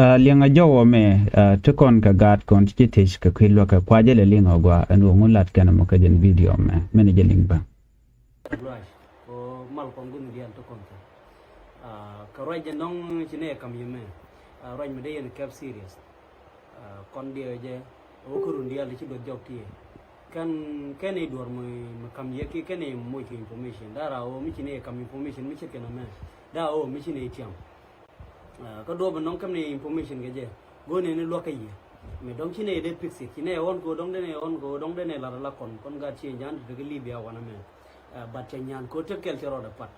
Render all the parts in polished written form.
liang ajo wo me to kon ka gat kon ti tish ka kwilo ka kwaje le ling ogwa anu ngulat kana mo ka jen video me mene je ling ba right ko mal ko ngun dial to kon ka roi je nong chine kam yume roi me de yen cap serious kon dia je o ko run dial ci do jokti kan kene dor mo kam ye ki kene mo ki information dara o mi chine kam information mi cheke na me da o mi chine tiam ka do ban nong kam ne information ge je go ne lo ka yi me dong chine de pixi chine on ko dong de ne on ko dong de ne la kon ga chi nyan de libya wana me bat che nyan ko te kel tero da pat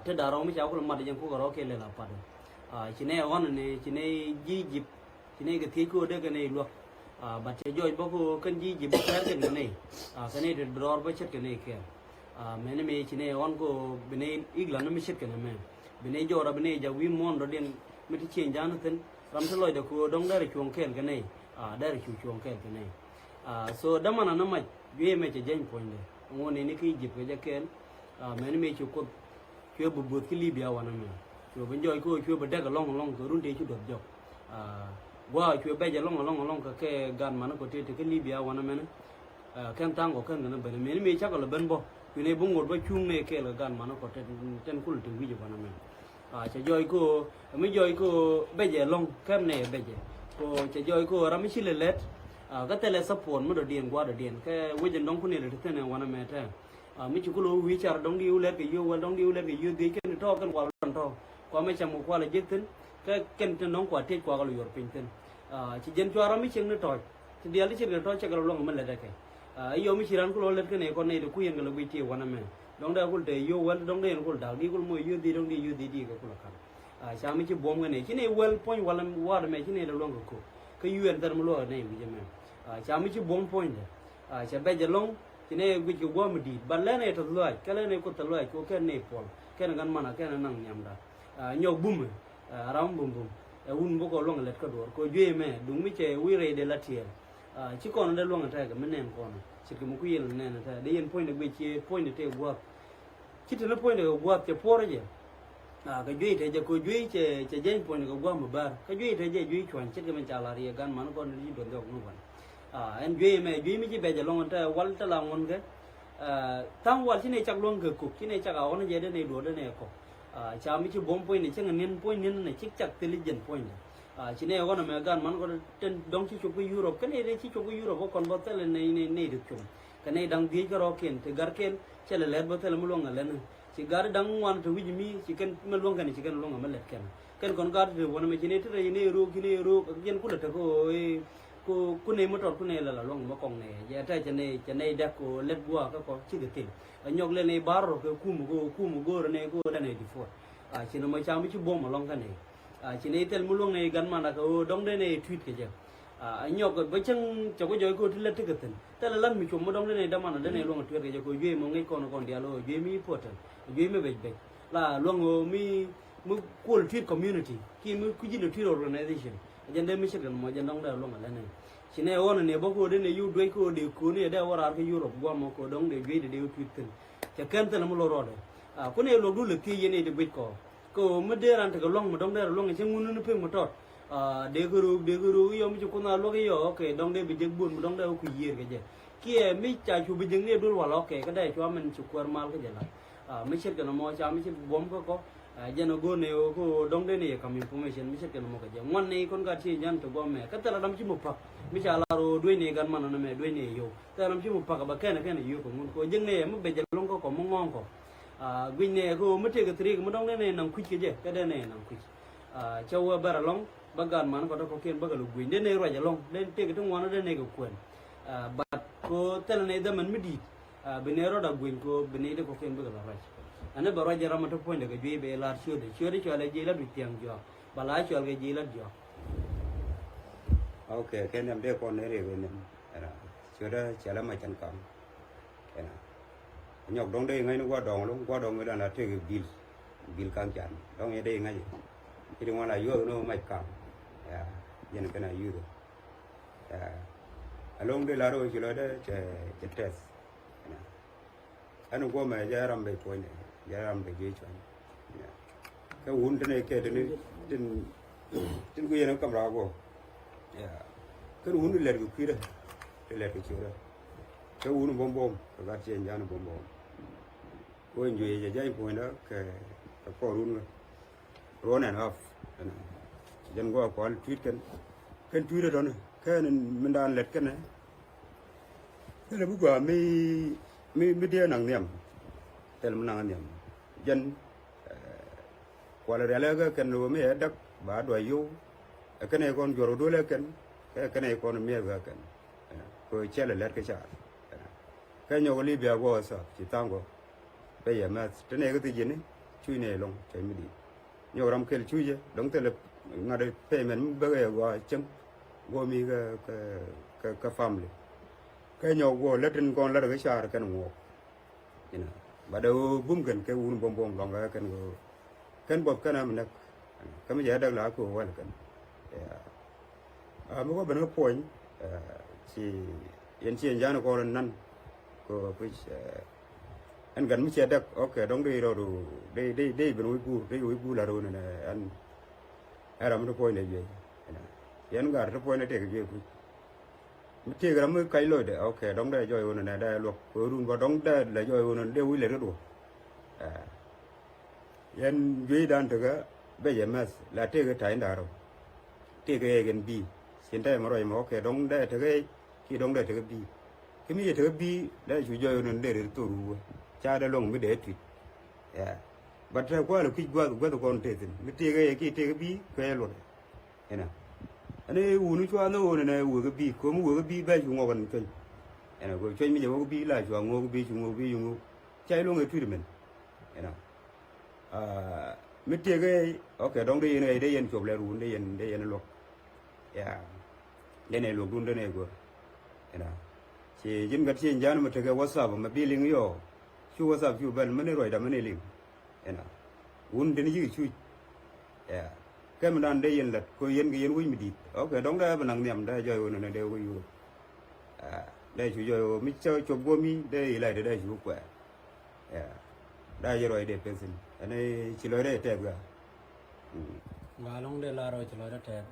te da ro mi cha ko ma de jan ko ro ke le la pat chine on ne chine ji jip chine ge ti ko de ge ne lo bat che joy bo ko kan ji jip ter ke ne ka ne de dror ba chet ke ne ke me ne me chine on ko bene igla no mi chet ke ne me bene jo ra bene ja wi mon ro den mi ti chen jan ten ram se loy da ko dong da ri chuong ken ke ne da ri chuong ken ke ne so da mana na ma ye me che jen point de ngone ni ki jip ke ken me ne me chu ko chu bu bu ki libya wana me chu ben joy ko chu ba da ga long ko run de chu dot jo wa chu ba ja long ka ke gan mana ko te ke libya wana me ken tang ko ken na ben me ne me cha ko ben bo chu ne bu ngor ba chung ne ke la gan mana ko te ten kul tu wi jo wana me cha joy ko mi joy ko be je long kem ne be je ko cha joy ko ram chi le let ka tele support mo do dien gwa do dien ke wejen dong ku ne de tene wana me te mi chu ko lo wi char dong di u let ke yu wa dong di u let ke yu de ken to kan kwa to kwa me cham kwa le jitin ke ken ten dong kwa te kwa lo yor pin ten chi jen chwa ram mi ching ne to ti dia li chi ne to cha ga lo me le de ke yo mi chiran ku lo let ke ne ko ne de ku yen ga lo wi ti wana me dong da kul te yo wel dong de kul da di kul mo yu di dong di yu di ka kul ka cha mi chi bom ga ne chi ne wel point wala wa me chi ne lo long ko ke yu en tar mo lo ne wi je me cha mi chi bom point cha be je long chi ne wi ko wa mi di ba le ne to lo ka le ne ko to lo ko ke ne pol ke na gan mana ke na nang nyam da nyo bum ram bum bum un bo ko long let ka dor ko je me dung mi che wi re de la tiel chi kon de long ta ga me nen ko na chỉ cái một cái gì này là để yên point được bị point được theo qua chỉ từ nó point được qua thì phô rồi cái duy thì cái duy chỉ dây point được qua một bar cái duy thì duy chuẩn chỉ cái mình trả lại gan mà nó còn đi đồn dọc nó còn anh duy mới chỉ bây giờ long ta wal ta làm ngon cái tăng wal chỉ này chắc long cái cục chỉ này chắc áo nó dễ đến này đuổi đến này có cha mới chỉ bốn point này chắc là niên point niên này chắc intelligent point chỉ này con mà ganมันก็เป็นดงที่ชกยุโรปกันนี่ที่ชกยุโรปก็คนบัตรเลยในดึกชงกันนี่ดังดีก็รอเกนแต่การเกนเช่นเลดบัตรเลยมุ่งอะไรนั่นสิการดังวันทวิจมีสิกันมุ่งกันนี่สิกันมุ่งอะไรกันกันคนการเดี๋ยววันนี้ที่นี่ที่นี่รู้ที่นี่รู้ยันคุณเด็กก็คุณเนี่ยมุดรถคุณเนี่ยละลงมาคงเนี่ยอย่าใจจะในเด็กก็เล็ดบัวก็ชิดติดยกเล่นในบาร์ก็คู่มือก็เนี่ยก็ได้ในดีฟอร์ชินมาเช้าไม่ชิบอมมาลงกันเนี่ยchỉ này tel mulung này gắn mà là có đóng đây này tweet cái gì nhóc cái bây chân cho cái joy cô thì lấy cái tiền tel là lần mình chụp một đóng đây này đâm mà đây này luôn tweet cái gì cô duy mong ngay còn dia lo duy mi important duy mi big là luôn mi cool tweet community khi mi cứ chỉ được tweet organization dân đây mi sẽ cần mọi dân đóng đây luôn ở đây này chỉ này on này bao cô đây này you đuôi cô điều cô này đây vào cái Europe qua mà cô đóng để duy để điều tweet tiền chỉ cần tiền là một lô rồi cô này lo đủ lực kia này được biết có ko mede ran ta long mo dong de long che ngunu ne pe mo tot de guru yo mi ko na lo ke yo ke dong de bi je bun mo dong de ku yer ke je ki mi cha chu bi jing ne dul wa lo ke ka dai cho mình chu kwar mal ke je la mi chet ke no mo cha mi chet bom ko je no go ne ko dong de ne kam information mi chet ke no mo ke je ngon ne kon ga chi jan to bom me ka ta dam chi mo pa mi cha la ro dui ne gan man no me dui ne yo ta dam chi mo pa ka ba ke ne yo ko ngun ko jing ne mo be je long ko mo ngong ko gwin này cô mất cái tri cái đống này nằm quýt cái gì cái đây này nằm quýt châu bờ long bắc gần mà nó có đâu kiên bắc gần lục gwin đây này rồi giờ long đây cái trong ngoan nó đây này có quyền bát cô tên này đâm mình mới đi bên này rồi đã gwin cô bên này có kiên bắc gần rồi anh ấy bảo rồi giờ làm một point được cái gì về là chưa đi cho lại gì là bị tiếng cho bà lái cho cái gì là cho ok cái này để con này rồi chưa đó chỉ là mấy chân cẳng cái này nhọc đong đây ngay nó qua đong người là thuê cái bill căng chắn đong ở đây ngay thì ngoài là vừa nó mày căng giờ cái này vừa along đây là rồi chỉ là đó chỉ test anh qua mà giờ làm bài point này giờ làm bài gì cho cái uốn cái này cái này trên yin ku yin kam ra go ya cái uống đi lẹt cái đó cái lẹt cái chiều đó cái uống bom bom cái gạt trên giá nó bom bom ôi người giờ dây bùi đó cái co uống rồi này nó dân qua có tweet cái tweet đó này cái mình đang lẹt cái này cái là bữa qua mi đi nặng niệm cái là mình nặng niệm dân qua là cái rồi mi đất bà đòi vô cái này còn rồi đôi là cái này còn miếng cái rồi chơi là lẹt cái chả cái nhau cái Libya qua sao chỉ tăng qua bây giờ mà cái này cái gì này chui này luôn chạy mới đi nhiều làm cái chui chứ đúng thế là ngay đây payment bây giờ qua chấm qua mi cái family cái nhau qua lẹt trên con lẹt cái chả cái nó ngọc you know bắt đầu bung cái uốn bom bom lòng cái bọc cái nào mình cái bây giờ đang là của quan cái mới có bên cái point thì hiện trên giá nó còn năn của cái anh gần mới chơi được ok đóng đi rồi đi bên uy bu là rồi này anh làm cái point này vậy hiện cái point này thì cái gì mới chơi cái mới cái lối đấy ok đóng đây rồi này đây luộc rồi luôn vào đóng đây là rồi này đều uy lại rồi hiện duy đàn thì cái bây giờ mà là chơi cái trái đào rồi chơi cái bi hiện tại mà rồi mà ok đóng đây thì cái khi đóng đây thì cái bi cái gì thì cái bi đây chủ yếu là để turu cha đã long mới để tuyệt bắt ra qua là khi qua tụi con thế thì mới chơi cái bi cái luôn thế nào anh ấy uống cho nó này uống cái bi có uống cái bi bây giờ ngồi gần chơi thế nào chơi bây giờ cái bi là cho ngồi cái bi dùng chơi luôn cái tuyệt mình thế nào mới chơi cái ok đóng đây này đây anh chụp lại luôn đây anh luộc đây này luộc luôn đây này của thế nào chỉ dân cái chuyện mà thấy cái WhatsApp mà bi linh yo chú WhatsApp chú bên mấy rồi đã mấy linh thế nào uống đến gì chú cái mình đang đây là coi yên cái yên quý mình đi ok đóng đây mình đang nhầm đây rồi này đều quý đây chú rồi mình chơi chụp qua mi đây lại đây chú khỏe đây rồi để pension anh ấy chỉ nói đây đẹp cả và long đây là rồi chỉ nói đẹp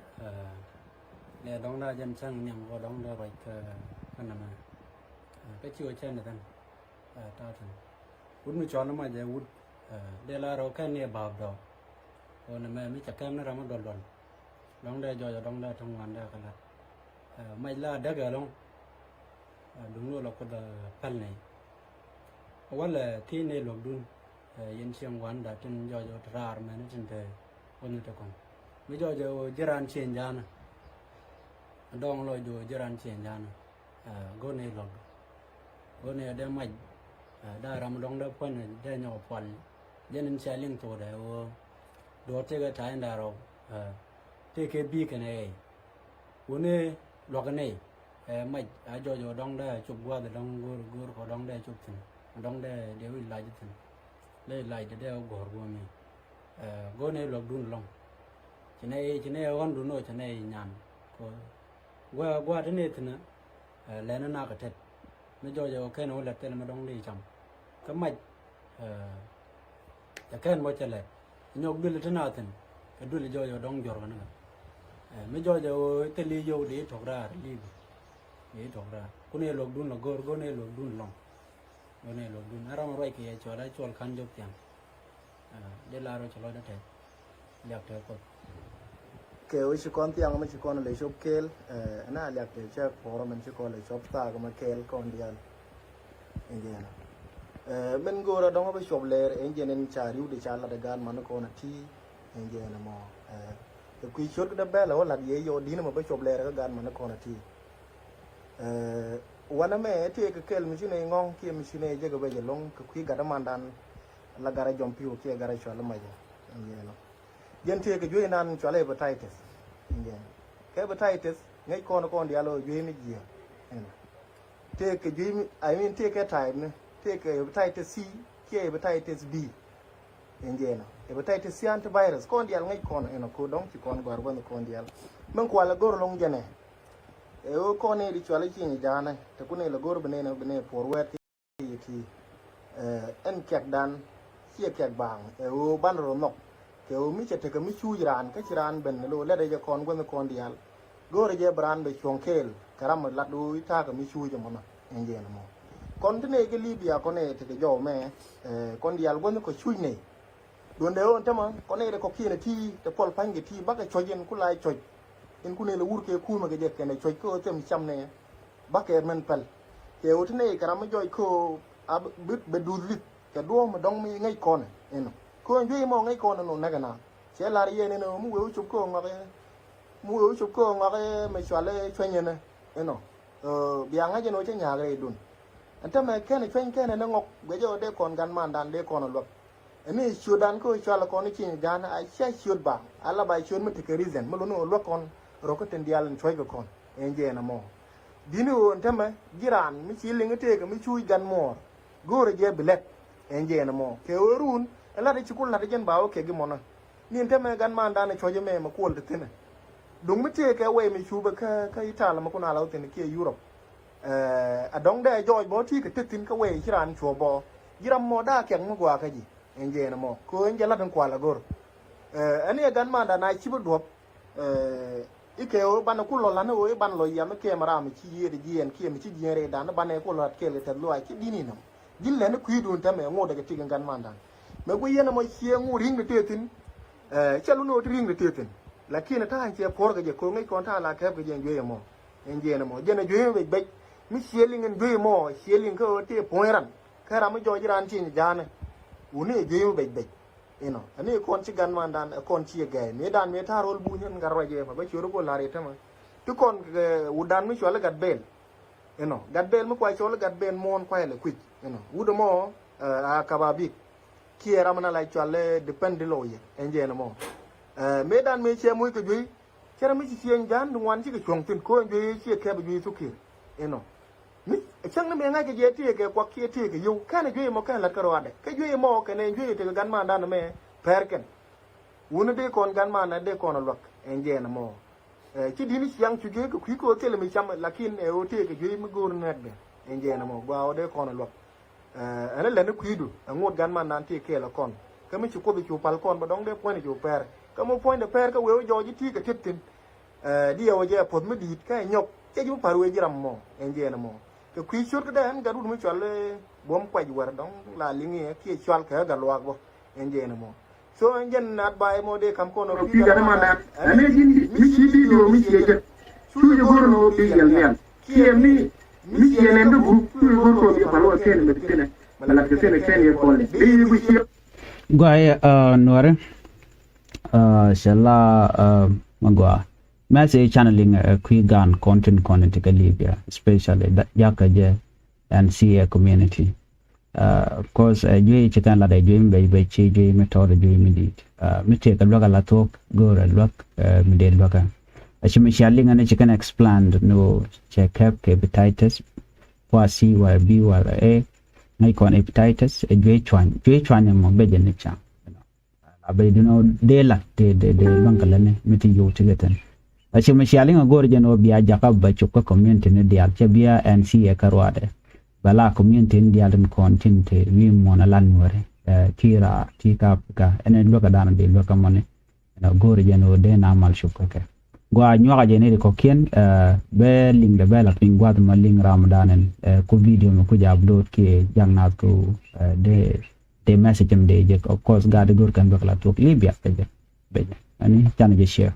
để đóng ra dân sang nhầm vào đóng ra vậy cái nào cái chiều trên này ta thành uống mới cho nó mà giờ uống đây là rồi cái này bảo đó còn mà mới chắc em nó ra mà đòn đóng đây rồi đóng đây trong ngoài đây cái là may là đắt rồi luôn đúng rồi là cái phần này quá là thi này luộc đun yên xiang quán đã trên giờ ra mà nó trên thế con người ta còn bây giờ jiran chen jana dong lo do jiran chen jana go ne log go ne de mai da ram dong da pon de nyo pon jen chen ling to de o do te ga tai da ro te ke bi ke ne wo ne log ne mai jo dong da chup qua de dong go ko dong da chup tin dong da de wi la tin le lai de go go mi go ne log dun long chỉ này con đúng rồi chỉ này nhàn qua thế này thì nữa lấy nó nào cả thật nó cho cái nó là tên mà đông đi chồng cái mạch cái bao giờ lại nhóc đưa thế nào thì cái đưa cho đông giọt cái nữa mới cho cái ly vô để thọc ra để thọc ra cái này lột đun là gor cái này lột đun lòng cái này lột đun nó ra mà vậy kia cho đấy cho khăn chụp tiền để la rồi cho nó đấy liệt theo con kêu chỉ con tiếng mà chỉ con lấy shop kêu na liệt để cho phò mình chỉ con lấy shop ta cái mà kêu con đi ăn Indiana mình go ra đông với shop lệ Indiana chả riu để chả là để gan mà nó còn là thi Indiana mà cái quy chốt cái bé là là gì vô đi nó mà với shop lệ cái gan mà nó còn là thiวันแม่ที่ก็เกลมิชิเนงงที่มิชิเนเจก็ไปจะลงก็คุยกันมันดันละการจอมพิวที่การชวนละไม่เนี่ยเนาะยันที่ก็ยุ่ยนั่นชวนเลยเบอร์ไทติสเนี่ยแค่เบอร์ไทติสไงคนเดียวเลยยุ่ยไม่เกี่ยวที่ก็ยุ่ยที่ก็ไทม์เนี่ยที่ก็เบอร์ไทติสซีที่เบอร์ไทติสบีเนี่ยเนาะเบอร์ไทติสซีอันติไวรัสคนเดียวไงคนเนาะคูดงที่คนกว่าวันคนเดียวมันกว่าละก็ลงจะเนี่ยcon này đi chơi lấy chuyện gì ra này, thì con này là goro bên này forward thì anh kẹt đan, chia kẹt bảng, ban rồi nọc, ke o mi chete ke mi chu jiran ka jiran ben lo le de kon gon kon dial gore je bran be chonkel karam la du ta ka mi chu je mo na enje na mo kon tene ke libya kon e te jo me kon dial gon ko chu ne don de on tama kon e ko kine ti te pol pange ti ba ka chojen ku lai choj in ku ne le wur ke ku ma ke je ke ne choj ko tem cham ne ba ke men pel ke o tene karam jo ko ab bit be du lit ke do ma dong mi ngai kon eno ko ngi mo ngai kon no na kana che la ye ne no mu we chu ko ngare mu we chu ko ngare me chwale chwenye ne eno bia nga je no che nya gre dun anta me ken chwen ken ne ngok ge jo de kon gan man dan de kon lo eni chudan ko chwala kon chi gan a che chud ba ala ba chud me te reason mo no lo kon ro ko ten dial choi ko kon enje na mo dinu anta me giran mi chi linga te ga mi chui gan mo gore je bilet enje na mo ke orun ala de chukul na de gen ba o ke gi mo na ni anta me gan man dan choje me ma ko de tene dung mi te ke we mi chu ba ka itala ma kuna la ten ke Europe a dong de joy bo ti ke tin ka we chiran chuo bo giram mo da ken mo gwa ka ji enje na mo ko enje la tan kwa la gor ani gan ma da na chi bu do ike o ban ku lo la no o ban lo ya me ke mara mi chi ye de yen ke mi chi jere da na ban e ko lo ke le tan lo ai chi dini no dille ne ku idun ta me ngo daga ti gan ma da me ko yena mo chi ngu ring de tin chalu no ring de tin lakini ta hanche por ga je ko ngai kon ta la ke ga je ngue mo enje na mo je na jwe be mi sheling ngue mo sheling ko te poiran kara mo jo jiran tin jane uni je be ino ani kon ci gan man dan kon ci ga me dan me ta rol bu nyen ngar waje ma ba ci ro ko la re tama tu kon udan mi chola gad bel ino gad bel mo ko chola gad bel mon ko le kwit ino wudo mo a kababi ki era mana la chola depend lo ye enje na mo me dan me che muy ko jui chera mi ci yen jan du wan ci ko chong tin ko jui ci ke ba jui su ki eno mi chang na me nga ke je ti ke kwa ki ti ke yu kana jui mo kana la karo ade ke jui mo ke ne jui te gan ma dan me perken wona de kon gan ma na de kon lok enje na mo ci dini yang ci ge ko ki ko tele mi cham lakin e o ti ke jui mi gor net be enje na mo gwa o de kon lok ana le ne kuidu ngot gan ma nan ti ke la kon ka mi ci ko bi ci pal kon ba dong de point ci per kamu point de per ka we jo ji ti ka titin dia waje pod mi dit ka nyok ke ju paru e jiram mo enje na mo ke kwi chur ka den ga du mi chwal bom kwaj war dong la lingi ki chwal ka ga lwa bo enje na mo so enjen nat bay mo de kam ko no pi ga ma na ane jin mi ci di do mi ci je su je gor no bi yal yal ki mi ci ne ndu bu su gor ko bi paru ken me tene mala ke tene ken ye ko le bi bu ci Guy Noire Shala Magua message channeling Quigan content ka Libya, especially that Yakaje and CA community. Of course, you chicken la de dream by Chiji method dream indeed. Me take a look at la talk, go and look, me de look. She me sharing and chicken expand no check up hepatitis, for C, or B, or A. Nikon hepatitis, a great one mo beje nicha. Abe dino de la de longalane miti yo tigetan. Achi me sharing a gorjan o bia jakab ba chukka community ne dia chabia and see a karwade. Bala community in dia dem kontinte wi mona lanware. Tira tika ka enen loka dana de loka money. Na gorjan o de na mal shukka ke. Gwa nywa jene ko kien be ling de bela pingwa ma ling ramadan ko video mo ko upload ke jangna ko de message am de of course ga de gor kan bakla to Libya be ani tan je share